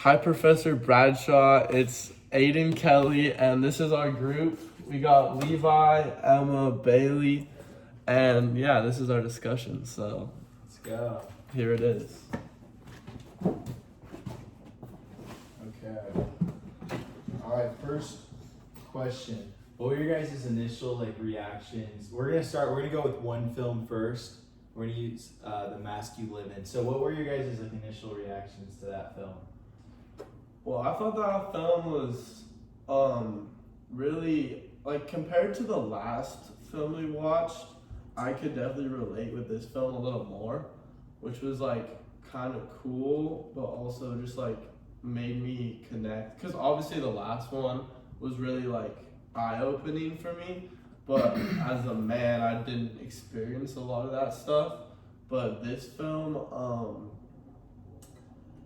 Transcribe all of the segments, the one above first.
Hi, Professor Bradshaw. It's Aiden Kelly, and this is our group. We got Levi, Emma, Bailey, and yeah, this is our discussion. So Let's go. here it is. Okay. All right. First question. What were your guys' initial reactions? We're gonna go with one film first. We're gonna use The Mask You Live In. So, what were your guys' initial reactions to that film? Well, I thought that film was really compared to the last film we watched, I could definitely relate with this film a little more, which was kind of cool, but also just made me connect. Because obviously the last one was really eye-opening for me, but as a man, I didn't experience a lot of that stuff. But this film,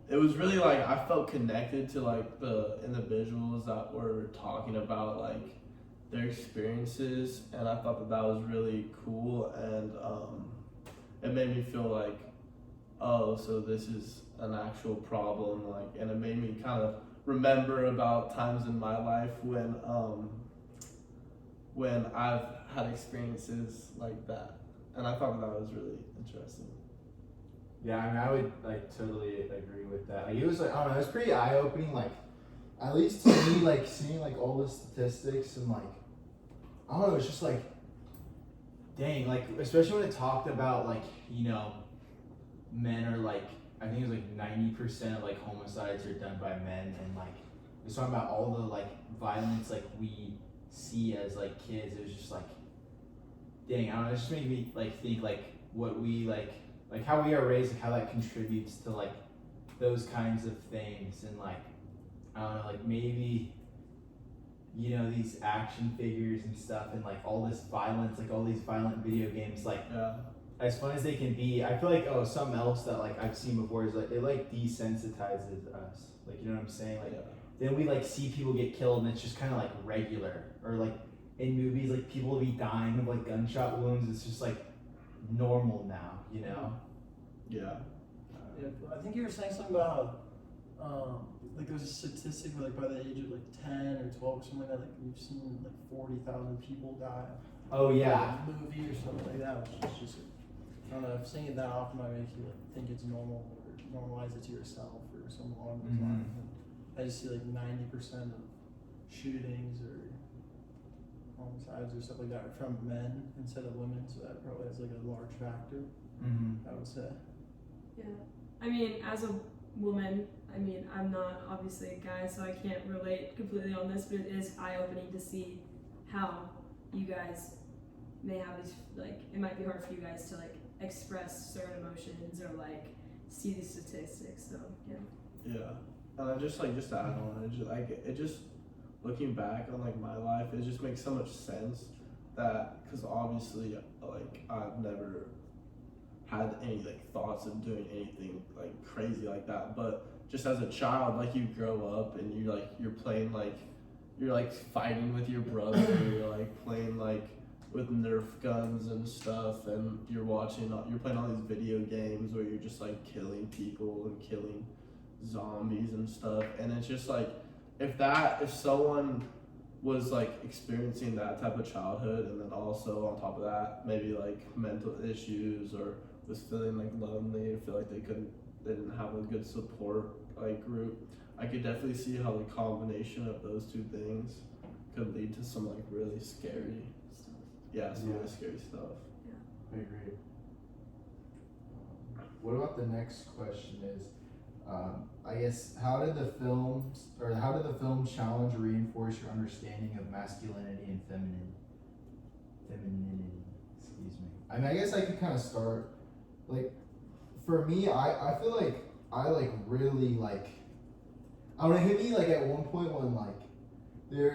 it was really I felt connected to the individuals that were talking about their experiences, and I thought that was really cool, and it made me feel oh, so this is an actual problem, and it made me kind of remember about times in my life when I've had experiences like that, and I thought that was really interesting. Yeah, I mean, I would totally agree with that. It was I don't know, it was pretty eye opening. At least to me, seeing all the statistics and I don't know, it's just dang, especially when it talked about men are I think it was 90% of homicides are done by men, and it's talking about all the violence we see as kids. It was just dang, I don't know, it just made me think what we how we are raised, how that contributes to those kinds of things, and I don't know, maybe these action figures and stuff, and all this violence, all these violent video games, Yeah. as fun as they can be, I feel something else that I've seen before is it desensitizes us, you know what I'm saying, Yeah. then we see people get killed, and it's just kind of regular, or in movies people will be dying of gunshot wounds. It's just normal now, Yeah. Yeah, I think you were saying something about there's a statistic where by the age of 10 or 12 or something like that, you've seen 40,000 people die. Oh yeah. A movie or something like that, which is just I don't know. If seeing it that often might make you think it's normal, or normalize it to yourself or something along those lines. And I just see 90% of shootings or homicides or stuff like that are from men instead of women, so that probably has a large factor. I would say. Yeah, I mean, as a woman, I'm not obviously a guy, so I can't relate completely on this, but it is eye-opening to see how you guys may have these, it might be hard for you guys to express certain emotions or see these statistics, so yeah. Yeah, and I just to add on, it just looking back on my life, it just makes so much sense that, because obviously I've never had any thoughts of doing anything crazy like that, but just as a child, you grow up and you're playing you're fighting with your brother, you're playing with Nerf guns and stuff, and you're playing all these video games where you're just killing people and killing zombies and stuff, and it's just if someone was experiencing that type of childhood, and then also on top of that maybe mental issues, or was feeling lonely, or feel they didn't have a good support group, I could definitely see how the combination of those two things could lead to some really scary stuff. Yeah, some really scary stuff. I agree. What about the next question is, I guess, how did the film challenge or reinforce your understanding of masculinity and femininity? Excuse me. I guess I could kind of start, for me, I feel I really I don't know, it hit me at one point when they're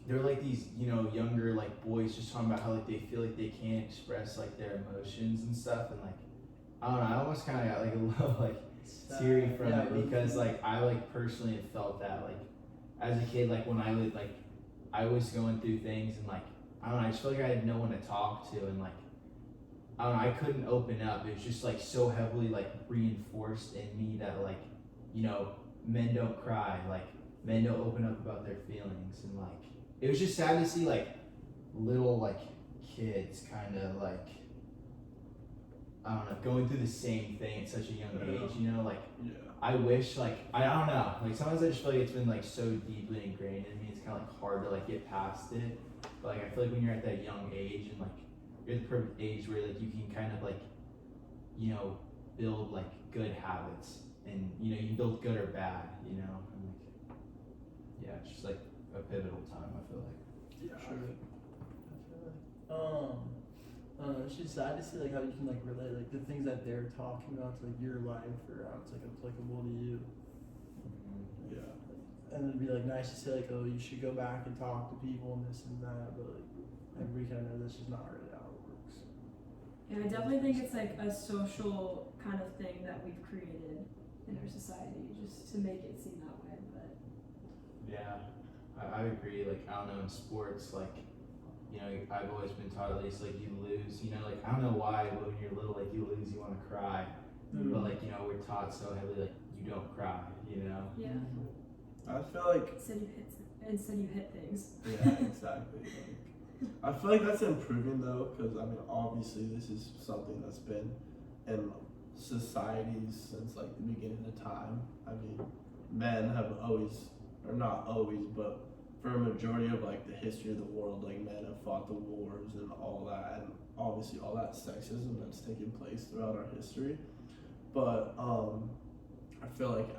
they're these younger boys just talking about how they feel they can't express their emotions and stuff, and I don't know, I almost kind of got a little teary from it, because I personally have felt that as a kid, when I was going through things, and I don't know, I just feel I had no one to talk to, and I don't know, I couldn't open up. It was just like so heavily like reinforced in me that like, you know, men don't cry, like men don't open up about their feelings, and like it was just sad to see like little like kids kind of like, I don't know, going through the same thing at such a young age, you know, like Yeah. I wish like I don't know, like sometimes I just feel like it's been like so deeply ingrained in me, it's kind of like hard to like get past it. But like I feel like when you're at that young age and like you're the perfect age where like you can kind of like, you know, build like good habits, and you know you build good or bad, you know, and like yeah, it's just like a pivotal time, I feel like. Yeah, sure. I don't know, it's just sad to see like how you can like relate like the things that they're talking about to like your life or how it's like applicable to you. Yeah. And it'd be like nice to say like, oh, you should go back and talk to people and this and that, but like we kind of know this is not really how it works. And I definitely think it's like a social kind of thing that we've created in our society just to make it seem that way. But Yeah, I agree. Like I don't know, in sports, like, you know, I've always been taught at least like you lose, you know, like I don't know why, but when you're little, like you lose, you want to cry, but like, you know, we're taught so heavily like you don't cry, you know. yeah, I feel like instead you hit things. yeah, exactly. Like, I feel like that's improving though, because I mean, obviously, this is something that's been in societies since like the beginning of time. I mean, men have always, or not always, but for a majority of like the history of the world, like men have fought the wars and all that, and obviously all that sexism that's taken place throughout our history. But I feel like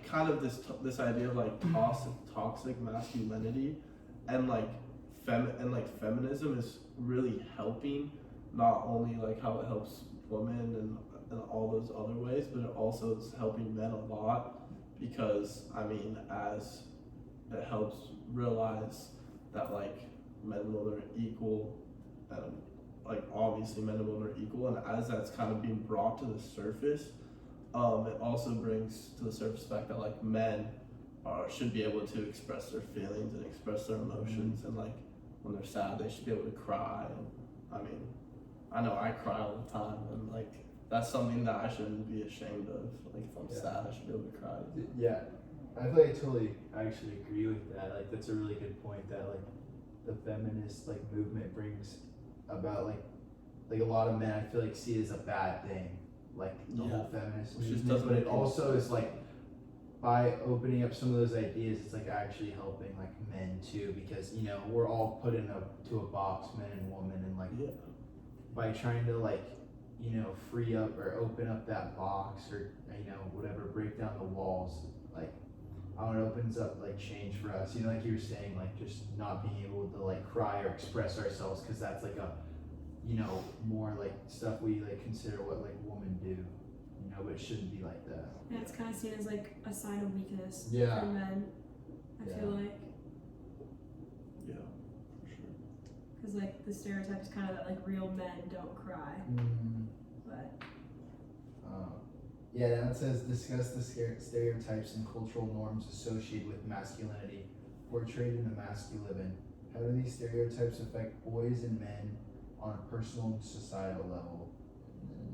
kind of this idea of like toxic masculinity and like feminism is really helping, not only like how it helps women and all those other ways, but it also is helping men a lot, because I mean, as it helps realize that like men and women are equal, and like obviously men and women are equal, and as that's kind of being brought to the surface, it also brings to the surface the fact that like men should be able to express their feelings and express their emotions, and like when they're sad they should be able to cry. And I mean, I know I cry all the time, and like that's something that I shouldn't be ashamed of. Like if I'm sad, I should be able to cry. Yeah, I feel like I totally actually agree with that. Like that's a really good point, that like the feminist like movement brings about like a lot of men I feel like see it as a bad thing, like the whole feminist Which just movement, doesn't but it make also sense. is like by opening up some of those ideas, it's like actually helping like men too, because you know we're all put into a box, men and women, and like Yeah. by trying to like, you know, free up or open up that box, or you know whatever, break down the walls, like how it opens up like change for us, you know, like you were saying, like just not being able to like cry or express ourselves, because that's like a, you know, more like stuff we like consider what like women do, you know, but it shouldn't be like that. Yeah, it's kind of seen as like a sign of weakness Yeah. for men. I feel like, Yeah, for sure. because like the stereotype is kind of that like real men don't cry, but Yeah, now it says discuss the stereotypes and cultural norms associated with masculinity portrayed in the masculine. How do these stereotypes affect boys and men on a personal and societal level? And then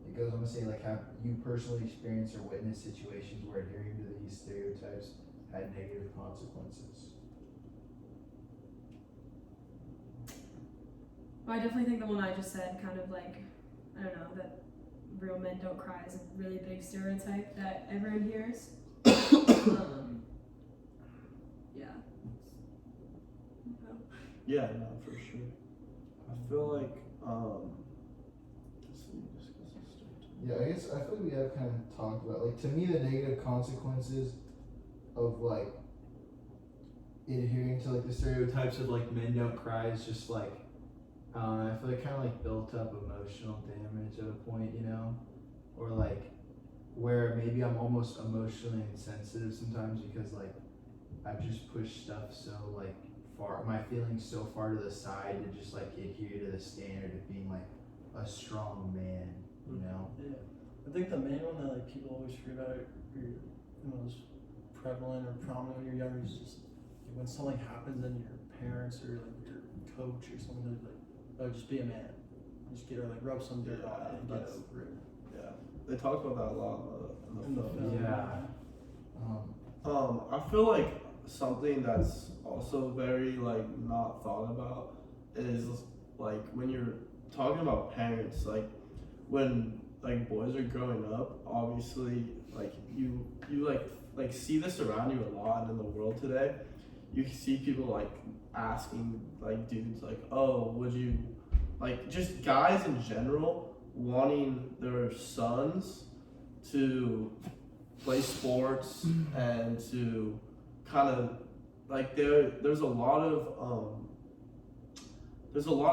it goes on to say, like, have you personally experienced or witnessed situations where adhering to these stereotypes had negative consequences? I definitely think the one I just said, kind of like, I don't know, that real men don't cry is a really big stereotype that everyone hears. Yeah. Yeah, no, for sure. I feel like let's see, discuss this stereotype. Yeah, I guess I feel like we have kind of talked about, like, to me the negative consequences of like adhering to like the stereotypes of like men don't cry is just like, I don't know, I feel like kind of like built up emotional damage at a point, you know, or like where maybe I'm almost emotionally insensitive sometimes, because like I've just pushed stuff so like far, my feelings so far to the side to just like adhere to the standard of being like a strong man, you know? Yeah, I think the main one that like people always forget about, or the most prevalent or prominent when you're younger, is just like, when something happens and your parents or like your coach or someone like oh, just be a man. Just get her, like, rub some dirt on it and get that's- over it. Yeah, they talked about that a lot in the film. Yeah. I feel like something that's also very like not thought about is like when you're talking about parents, like when like boys are growing up, obviously like you like see this around you a lot and in the world today. You see people like asking like dudes like, oh, would you like just guys in general wanting their sons to play sports and to kind of like there's a lot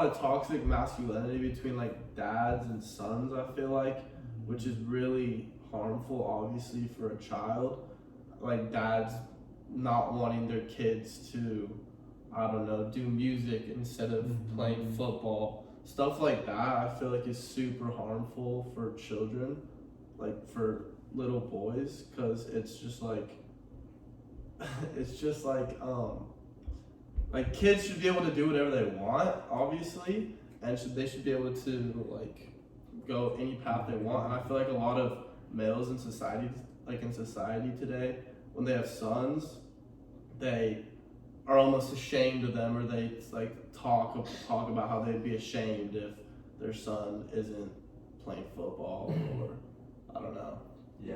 of toxic masculinity between like dads and sons, I feel like, which is really harmful obviously for a child, like dads not wanting their kids to, I don't know, do music instead of playing football, stuff like that. I feel like is super harmful for children, like for little boys, because it's just like like kids should be able to do whatever they want, obviously, and they should be able to like go any path they want. And I feel like a lot of males in society today, when they have sons, they are almost ashamed of them, or they like talk about how they'd be ashamed if their son isn't playing football or I don't know. Yeah,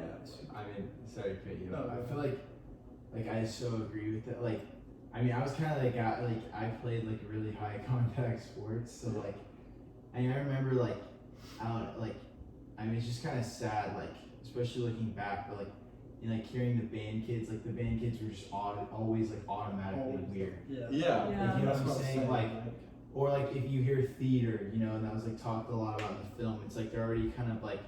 I mean, sorry to cut you off. I feel like I so agree with that. Like, I mean, I was kind of like, I played like really high contact sports, so like, I remember like, I don't know, like, I mean, it's just kind of sad, like, especially looking back, but like, you know, like hearing the band kids, like the band kids were just always like automatically weird. Yeah. Yeah, Yeah. Like, you know that's what I'm saying? Like, or like if you hear theater, you know, and that was like talked a lot about in the film, it's like they're already kind of like,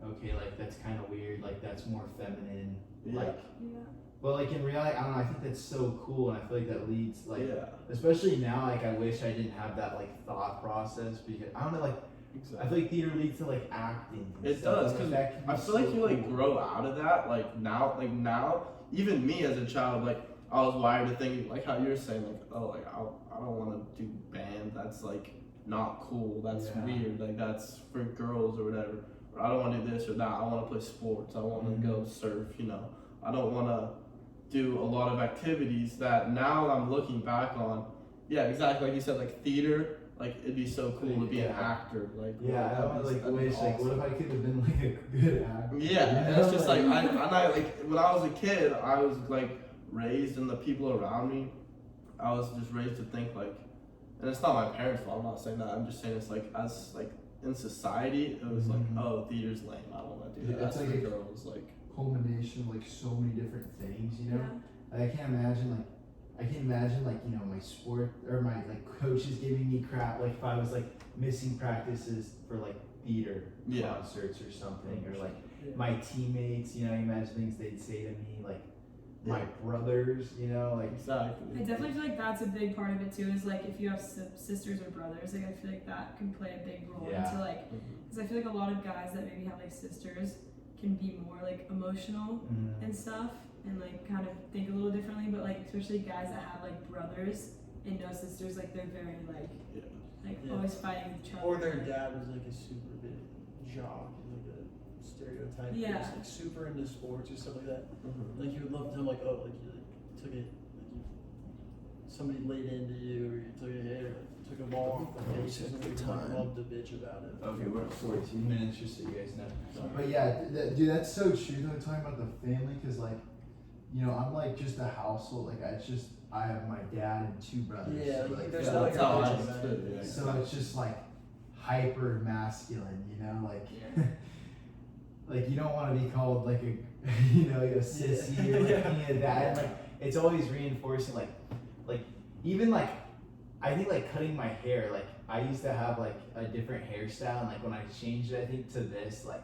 okay, like that's kind of weird, like that's more feminine, like, Yeah. but like in reality, I don't know, I think that's so cool, and I feel like that leads, like, yeah, especially now, like I wish I didn't have that like thought process, because I don't know, like exactly. I feel like theater leads to like acting. And It stuff, does, and, 'cause that can be I feel like so you like cool. grow out of that. Like now, even me as a child, like I was wired to think like how you were saying, like, oh, like I don't want to do band. That's like not cool. That's Yeah. weird. Like that's for girls or whatever. Or I don't want to do this or that. I want to play sports. I want to go surf. You know, I don't want to do a lot of activities that now I'm looking back on. Yeah, exactly. Like you said, like theater. Like it'd be so cool to be an Yeah. actor. Like Yeah, I that'd don't be- like that'd be wish like what awesome. if I could have been like a good actor? Yeah, You and know, it's just like I like when I was a kid, I was like raised, and the people around me, I was just raised to think like, and it's not my parents' fault. I'm not saying that. I'm just saying it's like as like in society, it was like, oh, theater's lame. I don't want to do that. Yeah, it's That's like for a- girls. Like culmination of like so many different things, you know? Yeah. Like, I can't imagine like, you know, my sport or my like coaches giving me crap, like if I was like missing practices for like theater Yeah. concerts or something, or like Yeah. my teammates, you know, you imagine things they'd say to me, like my Yeah. brothers, you know, like exactly. I definitely feel like that's a big part of it too. Is like if you have sisters or brothers, like I feel like that can play a big role Yeah. into like, because I feel like a lot of guys that maybe have like sisters can be more like emotional and stuff, and like kind of think a little differently. But like especially guys that have like brothers and no sisters, like they're very like Yeah. Yeah. always fighting with each other. Or their dad was like a super big jock, like a stereotype. He Yeah. was like super into sports or stuff like that. Mhm. Like you would love to tell him like, oh, like you like, took it, like you, somebody laid into you, or you took a hit, or took a ball off the face, or something. You like loved to bitch about it. okay, we're at 14 minutes, just so you guys know. But yeah, dude, that's so true though, talking about the family, because like, you know, I'm like just a household, like I have my dad and two brothers. Yeah, so, like, like, there's Yeah, not that's like how a I bitch was about too, it. yeah. so it's just like hyper masculine, you know, like like you don't want to be called like a you know, a sissy or like Yeah. any of that. And, like it's always reinforcing, like even like I think like cutting my hair, like I used to have like a different hairstyle, and like when I changed it, I think to this, like,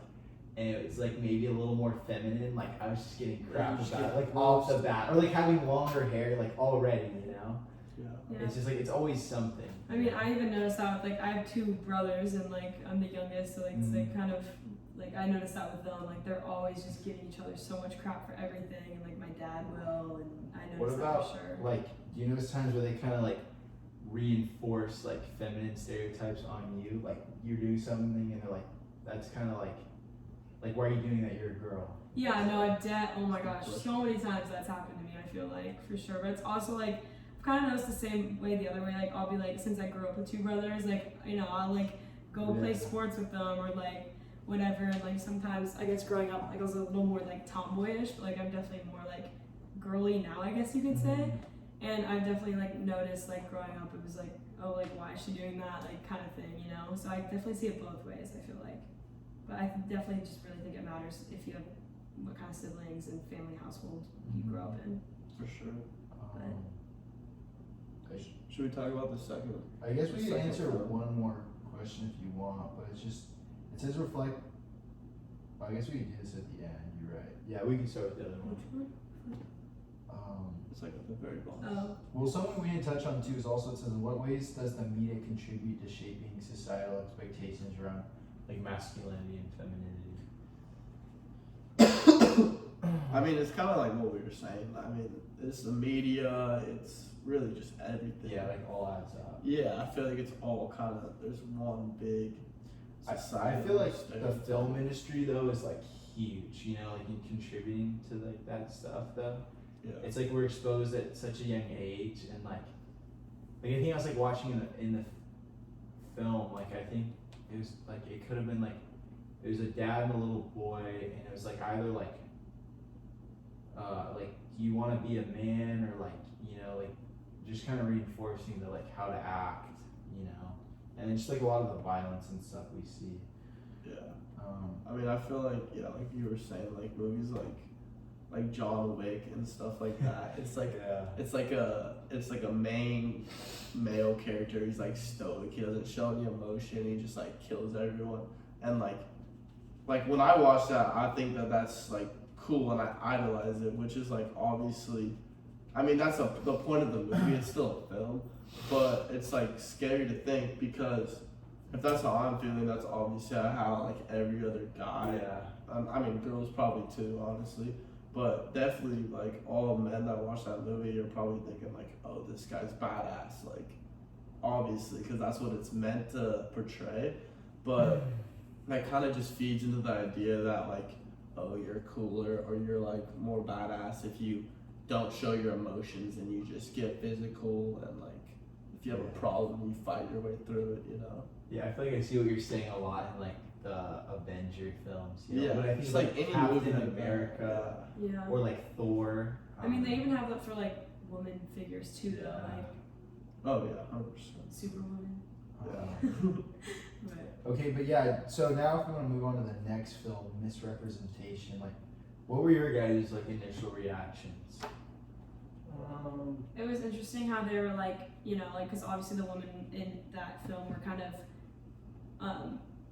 and it was like maybe a little more feminine, like I was just getting crap just about it, get like off the bat, or like having longer hair, like already, you know. Yeah. Yeah. It's just like it's always something. I mean, I even noticed that with, like, I have two brothers, and like I'm the youngest, so like it's like kind of like I noticed that with them, like they're always just giving each other so much crap for everything, and like my dad will, and I What noticed that about for sure. like, do you notice times where they kind of like reinforce like feminine stereotypes on you. Like you're doing something and they're like, that's kind of like why are you doing that? You're a girl. Yeah, no, oh my gosh, so many times that's happened to me, I feel like, for sure. But it's also like, I've kind of noticed the same way the other way. Like, I'll be like, since I grew up with two brothers, like, you know, I'll like go play sports with them or like whatever. And like sometimes, I guess growing up, like I was a little more like tomboyish, but like I'm definitely more like girly now, I guess you could say. And I've definitely like noticed like growing up, it was like, oh, like why is she doing that, like kind of thing, you know? So I definitely see it both ways, I feel like. But I definitely just really think it matters if you have what kind of siblings and family household you grow up in. For sure. I- Should we talk about the second? I guess we The can second answer film. one more question if you want, but it's just, it says reflect. I guess we can do this at the end. You're right. Yeah, we can start with the other one. Which one? It's like at the very bottom. Oh, Well, something we didn't touch on too is also it says, in what ways does the media contribute to shaping societal expectations around Like masculinity and femininity. I mean, it's kind of like what we were saying. I mean, it's the media. It's really just everything. Yeah, like all adds up. Yeah, I feel like it's all kind of, there's one big I society. feel like the film industry though is like huge, you know, like in contributing to like that stuff though. Yeah. It's like we're exposed at such a young age, and like I think I was like watching in the film, like I think it was like it could have been like it was a dad and a little boy, and it was like either like do you want to be a man, or like, you know, like just kind of reinforcing the like how to act, you know, and then just like a lot of the violence and stuff we see. Yeah. I mean, I feel like, yeah, like you were saying, like movies like John Wick and stuff like that. It's like it's like a main male character. He's like stoic. He doesn't show any emotion. He just like kills everyone. And like when I watch that, I think that that's like cool and I idolize it, which is like obviously, I mean that's the point of the movie. It's still a film, but it's like scary to think, because if that's how I'm feeling, that's obviously how like every other guy. Yeah. I mean, girls probably too, honestly. But definitely, like, all men that watch that movie are probably thinking, like, oh, this guy's badass. Like, obviously, because that's what it's meant to portray. But that kind of just feeds into the idea that, like, oh, you're cooler or you're, like, more badass if you don't show your emotions and you just get physical, and, like, if you have a problem, you fight your way through it, you know? Yeah, I feel like I see what you're saying a lot in like the Avenger films. You know? Yeah, But I think it's like any Captain movie like that. America yeah. or like Thor. I mean, they even have that for like woman figures too, though, Yeah. like Oh, yeah, 100%. Superwoman. Yeah. But Okay, but yeah, so now if we want to move on to the next film, Misrepresentation, like, what were your guys' like initial reactions? it was interesting how they were like, you know, like, because obviously the women in that film were kind of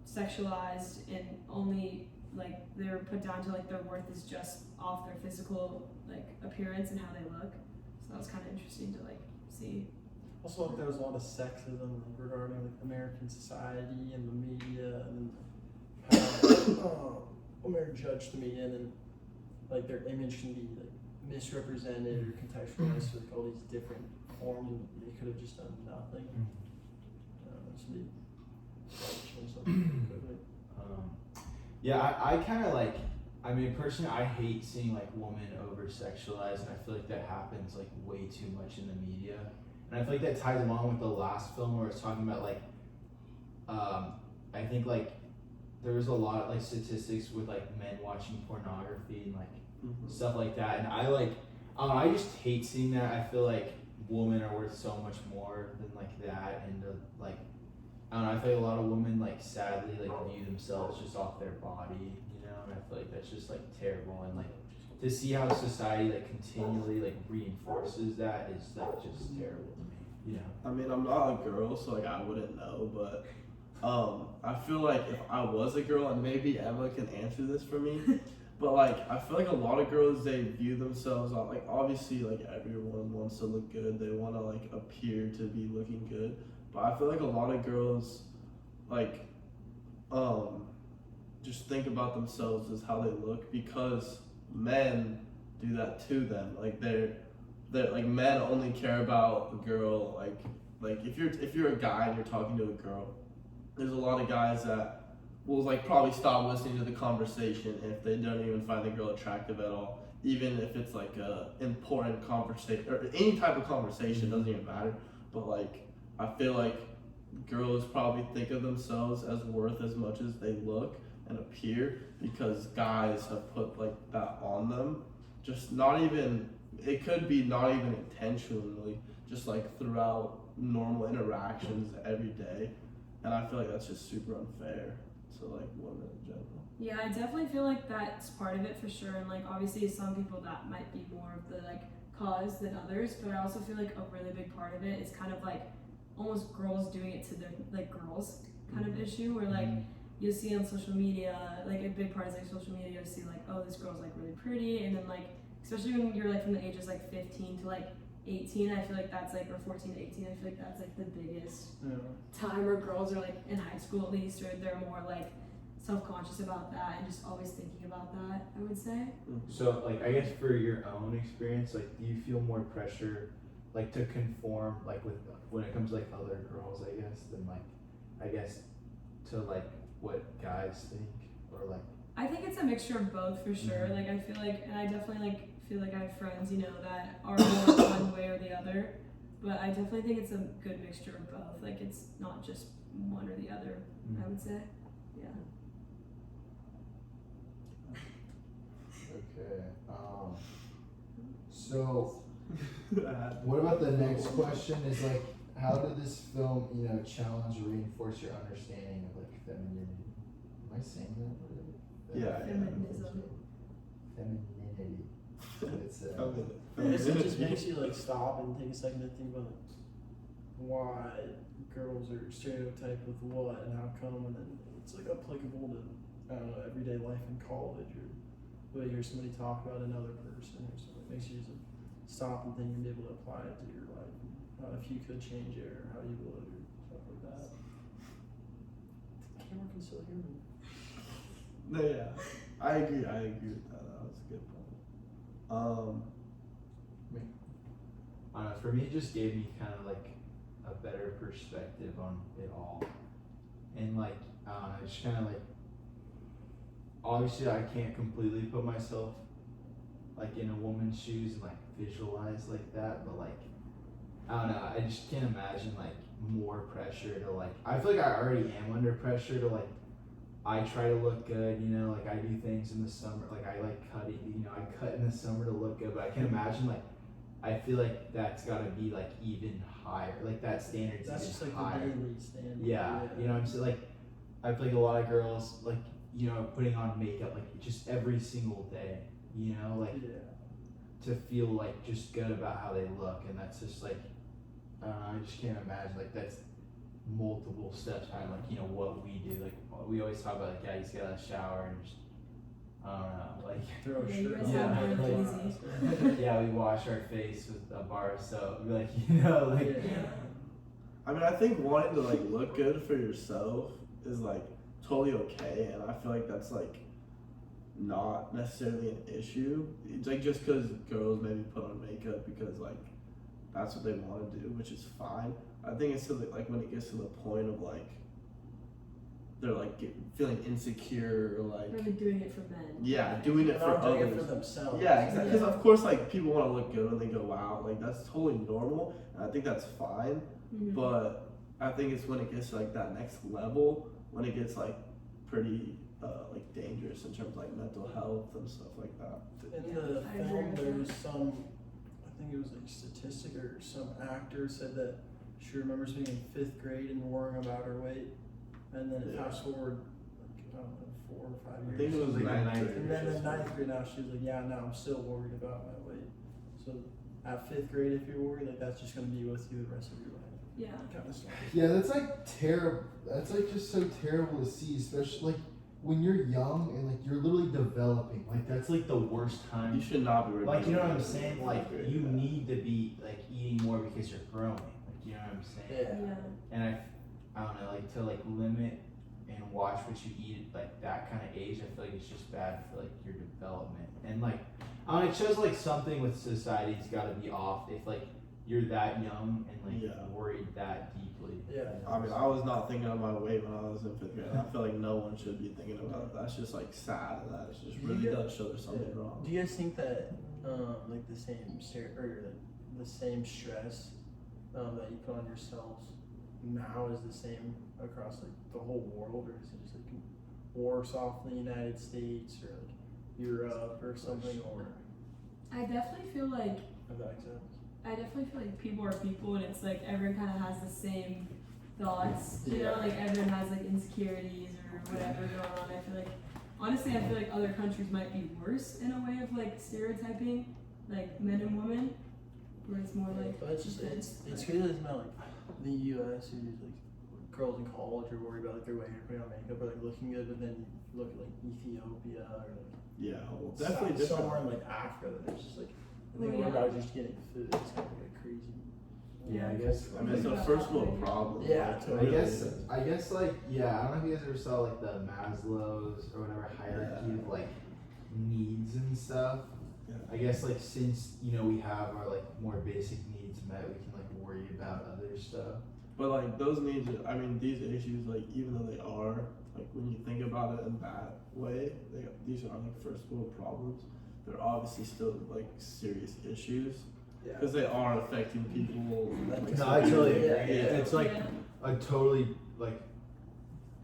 sexualized, and only like they were put down to like their worth is just off their physical like appearance and how they look. So that was kind of interesting to like see. Also, like, there was a lot of sexism regarding like American society and the media, and how American judged the media, and then like their image can be like misrepresented or contextualized to like all these different forms, and they could have just done nothing. So they changed something quickly. Yeah, I kind of like. I mean, personally, I hate seeing like women over sexualized, and I feel like that happens like way too much in the media. And I feel like that ties along with the last film where it's talking about like, I think like there was a lot of like statistics with like men watching pornography and like stuff like that. And I just hate seeing that. I feel like women are worth so much more than like that. And like, I don't know, I feel like a lot of women like sadly like view themselves just off their body, you know, and I feel like that's just like terrible. And like to see how society like continually like reinforces that is like just terrible to me. You know. I mean, I'm not a girl, so like I wouldn't know, but I feel like if I was a girl, and maybe Emma can answer this for me, but like I feel like a lot of girls, they view themselves on, like, obviously like everyone wants to look good, they want to like appear to be looking good, but I feel like a lot of girls like just think about themselves as how they look, because men do that to them. Like they're like, men only care about a girl like like if you're a guy and you're talking to a girl, there's a lot of guys that will like probably stop listening to the conversation if they don't even find the girl attractive at all, even if it's like a important conversation or any type of conversation, doesn't even matter. But like I feel like girls probably think of themselves as worth as much as they look and appear because guys have put like that on them. Just not even, it could be not even intentionally, just like throughout normal interactions every day. And I feel like that's just super unfair to like women in general. Yeah, I definitely feel like that's part of it for sure. And like obviously some people that might be more of the like cause than others, but I also feel like a really big part of it is kind of like almost girls doing it to their like girls kind of issue where like you'll see on social media, like a big part is like social media, you'll see like, oh, this girl's like really pretty, and then like especially when you're like from the ages like 15 to like 18, I feel like that's like, or 14 to 18, I feel like that's like the biggest time where girls are like in high school at least, or they're more like self-conscious about that and just always thinking about that, I would say. So, like, I guess for your own experience, like, do you feel more pressure, like, to conform, like, with when it comes to, like, other girls, I guess, than, like, I guess, to, like, what guys think, or, like... I think it's a mixture of both, for sure. Like, I feel like, and I definitely, like, feel like I have friends, you know, that are more one way or the other, but I definitely think it's a good mixture of both. Like, it's not just one or the other, I would say. Yeah. Okay. So, what about the next question? Is like, how did this film, you know, challenge or reinforce your understanding of like femininity? Am I saying that right? Yeah. Feminism. Femininity. It's I guess it just makes you like stop and take a second to think about like why girls are stereotyped with what and how come, and then it's like applicable to I don't know everyday life in college or when you hear somebody talk about another person or something. It makes you just stop and think and be able to apply it to your life. And how if you could change it or how you would or stuff like that. The camera can still hear me. No, yeah, I agree with that. That was a good point. I don't know, for me, it just gave me kind of like a better perspective on it all. And like, it's kind of like, obviously I can't completely put myself like in a woman's shoes and like visualize like that, but like, I don't know, I just can't imagine like more pressure to like, I feel like I already am under pressure to like, I try to look good, you know, like I do things in the summer, like I like cutting, you know, I cut in the summer to look good, but I can imagine like, I feel like that's gotta be like even higher, like that standard's That's even just like higher. the daily standard. Yeah, you know what I'm saying? Like, I feel like a lot of girls, like, you know, putting on makeup, like, just every single day, you know, like, to feel, like, just good about how they look, and that's just, like, I just can't imagine, like, that's multiple steps higher, like, you know, what we do, like, we always talk about, like, yeah, you just get out of the shower and just, I don't know, like, Throw a Yeah, you shirt guys on. have really easy. yeah, we wash our face with a bar of soap, like, you know, like, I mean, I think wanting to like look good for yourself is like totally okay, and I feel like that's like not necessarily an issue. It's like just because girls maybe put on makeup because like that's what they want to do, which is fine. I think it's to the, like when it gets to the point of like they're like feeling insecure or like Really doing it for men. yeah, doing it They're for not doing others. it for themselves. Yeah, exactly. Because Yeah. of course, like people want to look good when they go out. Like that's totally normal, and I think that's fine. Mhm. But I think it's when it gets to like that next level when it gets like pretty like dangerous in terms of like mental health and stuff like that. In the I agree film, with there that. was some, I think it was like statistic or some actor said that she remembers being in 5th grade and worrying about her weight, and then Yeah. fast forward, like, I don't know, 4 or 5 I years. think it was like like ninth ninth And then in 9th grade now, she was like, yeah, now I'm still worried about my weight. So at 5th grade, if you're worried, like that's just gonna be with you the rest of your life. Yeah. Kind of stuff. Yeah, that's like terrible. That's like just so terrible to see, especially like when you're young and like you're literally developing. Like that's like the worst time. You should not be Like, you know what I'm repeating saying? it. Like, you need to be, like, eating more because you're growing. Like, you know what I'm saying? Yeah. Yeah. And I don't know, like, to, like, limit and watch what you eat at, like, that kind of age, I feel like it's just bad for, like, your development. And, like, it shows, like, something with society's got to be off if, like, you're that young and like Yeah. worried that deeply. Yeah. I mean, I was not thinking of my weight when I was in 5th grade. I feel like no one should be thinking about it. That's just like sad, and that just really Yeah. does show there's something wrong. Do you guys think that like the same the same stress that you put on yourselves now is the same across like the whole world, or is it just like worse off in the United States or like Europe or something, or I definitely feel like if that makes sense? people are people, and it's like everyone kind of has the same thoughts. You know, Yeah. like everyone has like insecurities or whatever going on. I feel like, honestly, I feel like other countries might be worse in a way of like stereotyping, like men and women, where it's more like. But it's just it's crazy to smell like the U.S. who like girls in college are worried about like their weight or putting on makeup or like looking good, but then you look at like Ethiopia or like Yeah, well, definitely different. somewhere in like Africa that it's just like I think Well, we're yeah. about just getting food. It's kind of like crazy. Yeah, I guess. I mean, it's a first world problem. Yeah, Like, it I really guess is. I guess like yeah, I don't know if you guys ever saw like the Maslow's or whatever hierarchy of like needs and stuff. Yeah. I guess like since you know we have our like more basic needs met, we can like worry about other stuff. But like those needs, I mean, these issues, like even though they are, like when you think about it in that way, these are like first world problems. They're obviously still like serious issues Yeah. because they are affecting people. Like, No, I totally agree. Yeah. It's like Yeah. a totally like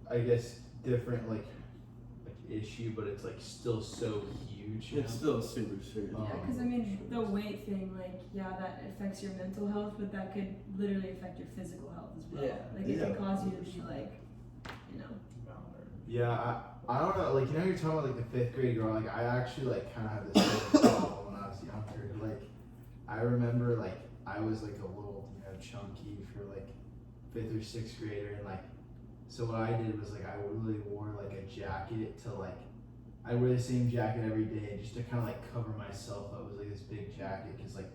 I guess different like issue, but it's like still so huge. You It's know? still super serious. Yeah, because I mean, the weight thing, like, yeah, that affects your mental health, but that could literally affect your physical health as well. Yeah. Like, it Yeah. can cause you to be like, you know. Yeah, I don't know. Like you know, you're talking about like the 5th grade girl. Like I actually like kind of had this same problem when I was younger. Like I remember like I was like a little chunky for like 5th or 6th grader, and like so what I did was like I literally wore like a jacket to like I wear the same jacket every day just to kind of like cover myself up. It was like this big jacket because like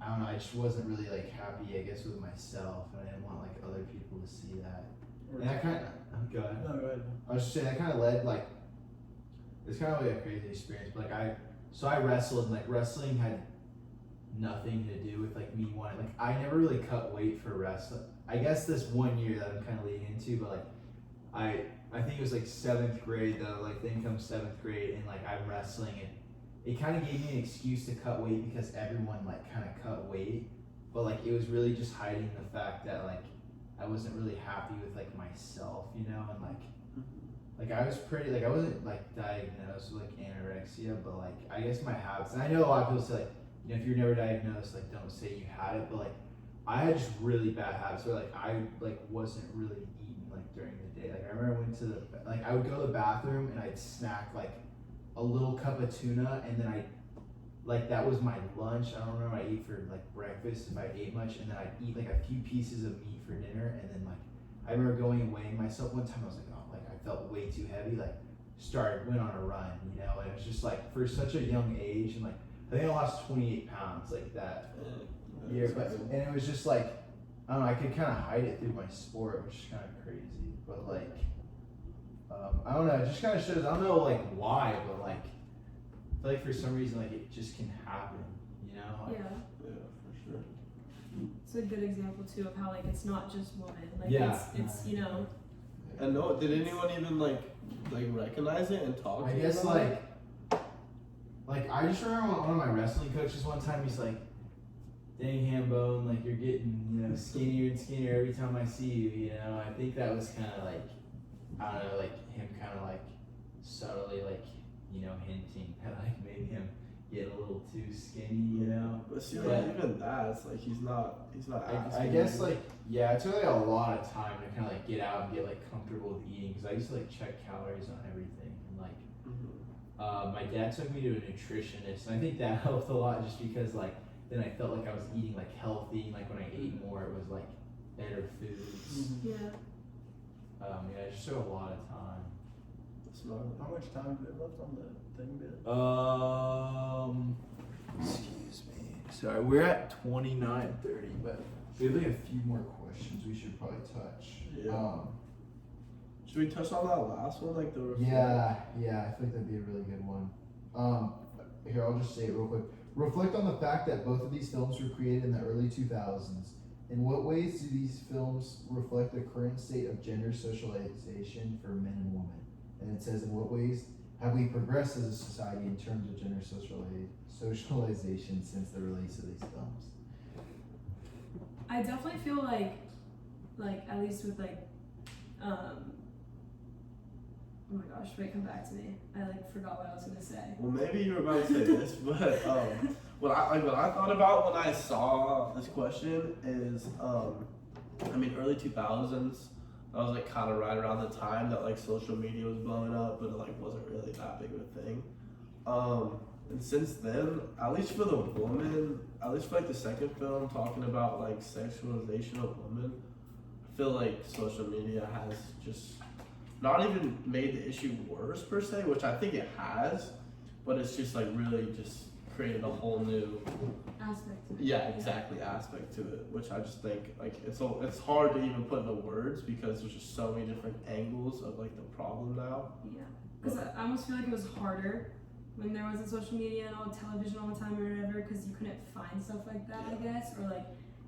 I don't know, I just wasn't really like happy I guess with myself, and I didn't want like other people to see that. And that kind of go ahead. No, go ahead. I was just saying that kind of led like it's kind of like a crazy experience, but like I wrestled, and like wrestling had nothing to do with like me wanting, like I never really cut weight for wrestling. I guess this one year that I'm kind of leading into, but like I think it was like 7th grade though, like then comes 7th grade, and like I'm wrestling, and it kind of gave me an excuse to cut weight because everyone like kind of cut weight, but like it was really just hiding the fact that like I wasn't really happy with like myself, you know, and like I was pretty, like I wasn't like diagnosed with like anorexia, but like I guess my habits, and I know a lot of people say like, you know, if you're never diagnosed, like don't say you had it, but like I had just really bad habits where like I like wasn't really eating like during the day. Like I remember I went to I would go to the bathroom and I'd snack like a little cup of tuna, and then like that was my lunch. I don't remember what I ate for like breakfast if I ate much, and then I'd eat like a few pieces of meat for dinner, and then like I remember going and weighing myself one time. I was like, oh, like I felt way too heavy. Like went on a run, you know, and it was just like for such a young age, and like I think I lost 28 pounds like that year, but and it was just like I don't know. I could kind of hide it through my sport, which is kind of crazy, but like I don't know. It just kind of shows. I don't know like why, but like I feel like for some reason like it just can happen, you know? Like, Yeah. Yeah, for sure. It's a good example, too, of how, like, it's not just women. Like, Yeah. it's you know. And no, did anyone even like recognize it and talk? I to you guess about it? like I just remember one of my wrestling coaches one time. He's like, "Dang, Hambone, like you're getting skinnier and skinnier every time I see you." You know, I think that was kind of like I don't know, like him kind of like subtly like hinting at like maybe him getting a little too skinny. You know. But see, Yeah. like, even that, it's like he's not I guess like yeah, it took like a lot of time to kind of like get out and get like comfortable with eating, because I used to like check calories on everything, and like my dad took me to a nutritionist, and I think that helped a lot just because like then I felt like I was eating like healthy, and like when I ate more it was like better foods. Yeah. Yeah, it just took a lot of time. How much time do we have left on the thing bit? Excuse me. Sorry, we're at 29:30, but we have like a few more questions we should probably touch. Yeah. Should we touch on that last one, like the Yeah, I think that'd be a really good one. Here, I'll just say it real quick. Reflect on the fact that both of these films were created in the early 2000s. In what ways do these films reflect the current state of gender socialization for men and women? And it says, in what ways have we progressed as a society in terms of gender socialization since the release of these films? I definitely feel like at least with oh my gosh, wait, come back to me. I forgot what I was gonna say. Well, maybe you were about to say this, but what I thought about when I saw this question is, I mean, early 2000s. That was kind of right around the time that social media was blowing up, but it wasn't really that big of a thing. And since then, at least for the woman, at least for the second film talking about sexualization of women, I feel like social media has just not even made the issue worse per se, which I think it has, but it's just really just created a whole new Aspect of it. yeah, exactly aspect to it, which I just think it's hard to even put into words because there's just so many different angles of the problem now. Yeah, because I almost feel like it was harder when there wasn't social media and all television all the time or whatever, because you couldn't find stuff like that, I guess, or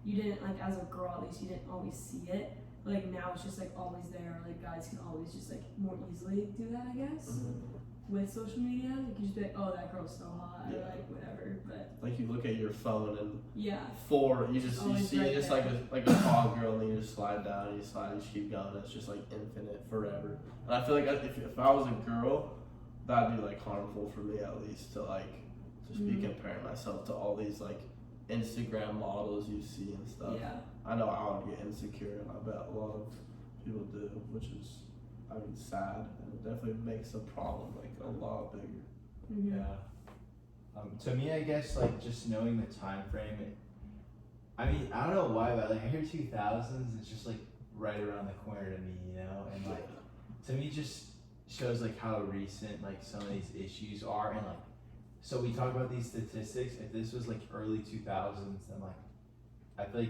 you didn't as a girl at least you didn't always see it. Now it's just always there. Guys can always just more easily do that, I guess. Mm-hmm. With social media, you can just be oh, that girl's so hot, or whatever. But you look at your phone and yeah, you see right just there. a tall girl, and then you just slide down, and you slide, and you keep going. It's just infinite forever. And I feel if I was a girl, that'd be harmful for me at least to just be comparing myself to all these Instagram models you see and stuff. yeah. I know I would get insecure, and I bet a lot of people do, which is, sad, and it definitely makes the problem a lot bigger. Mm-hmm. Yeah. To me, I guess just knowing the time frame. I don't know why, but I hear 2000s. It's just right around the corner to me, and to me, just shows how recent some of these issues are, and so we talk about these statistics. If this was early 2000s, then I feel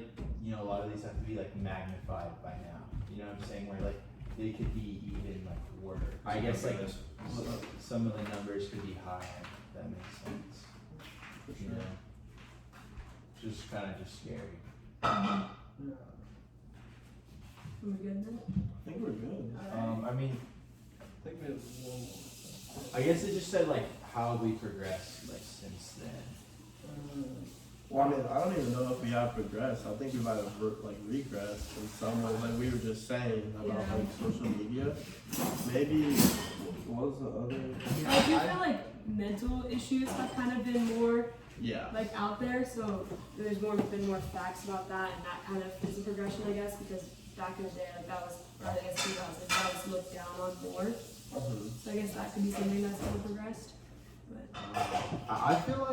a lot of these have to be magnified by now. You know what I'm saying? Where they could be even worse. I guess some of the numbers could be higher. If that makes sense. For You sure. know? Just kind of just scary. Are we good then? I think we're good. I mean, I think we have one more. I guess it just said how have we progressed since then. Well, I don't even know if we have progressed. I think we might have regressed in some way, we were just saying about social media. Maybe what was the other? I do feel mental issues have kind of been more Yeah. out there, so there's been more facts about that, and that kind of is a progression, I guess, because back in the day, that was, or I guess 2000, that was looked down on more. Mm-hmm. So I guess that could be something that's kind of progressed. But I feel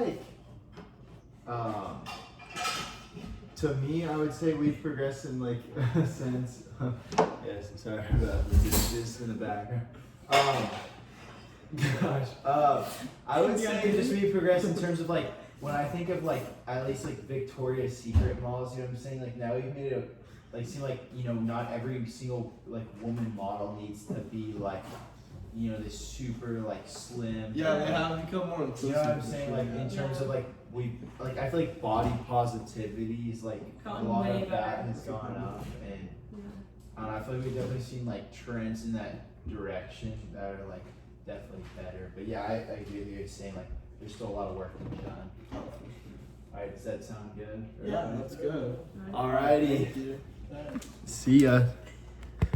to me, I would say we've progressed in a sense. Yes, sorry about the dishes in the background. I would say just we've progressed in terms of when I think of at least Victoria's Secret malls. You know what I'm saying? Now we've made it seem not every single woman model needs to be this super slim. Yeah, they have become more inclusive. You know what I'm saying? for In sure. terms of we I feel body positivity is a Gotten lot way of that better. has gone up, and yeah. I feel we've definitely seen trends in that direction that are definitely better. But yeah, I agree with you saying there's still a lot of work to be done. Alright, does that sound good? Yeah, that's good. Alrighty. Thank you. See ya.